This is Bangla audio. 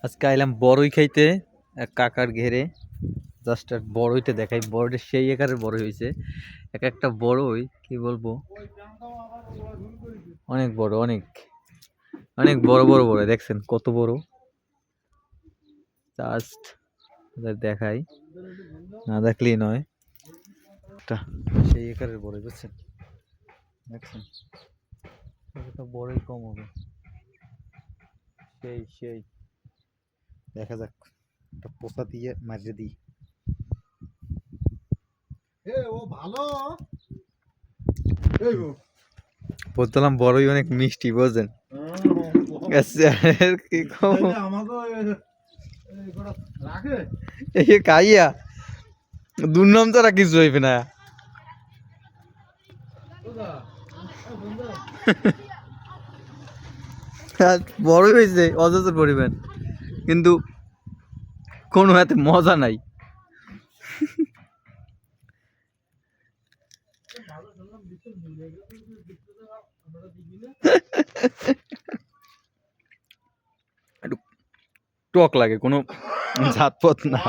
আজকে আইলাম বড়ই খাইতে এক কাকার ঘেরে। জাস্ট আর বড়ইটা দেখাই, বড়ইটা সেই আকারের বড়ই হয়েছে। এক একটা বড়ই কি বলবো, অনেক বড়, অনেক অনেক বড় বড় বড়। দেখছেন কত বড়? জাস্ট দেখাই, না দেখলেই নয়। একটা সেই আকারের বড়ই, বুঝছেন? দেখছেন এটা বড়ই কম হবে। সেই সেই দেখা যাক, একটা পোকা দিয়ে মারিয়ে দিই। বলতাম বড়ই অনেক মিষ্টি, বুঝছেন? কি কম এই খাইয়া দুর্নাম ছাড়া কিছু হইবে না। বড়ই হয়েছে অজস্র পরিমাণ, কিন্তু কোনো হাতে মজা নাই। একটু টক লাগে, কোনো জাতপথ না।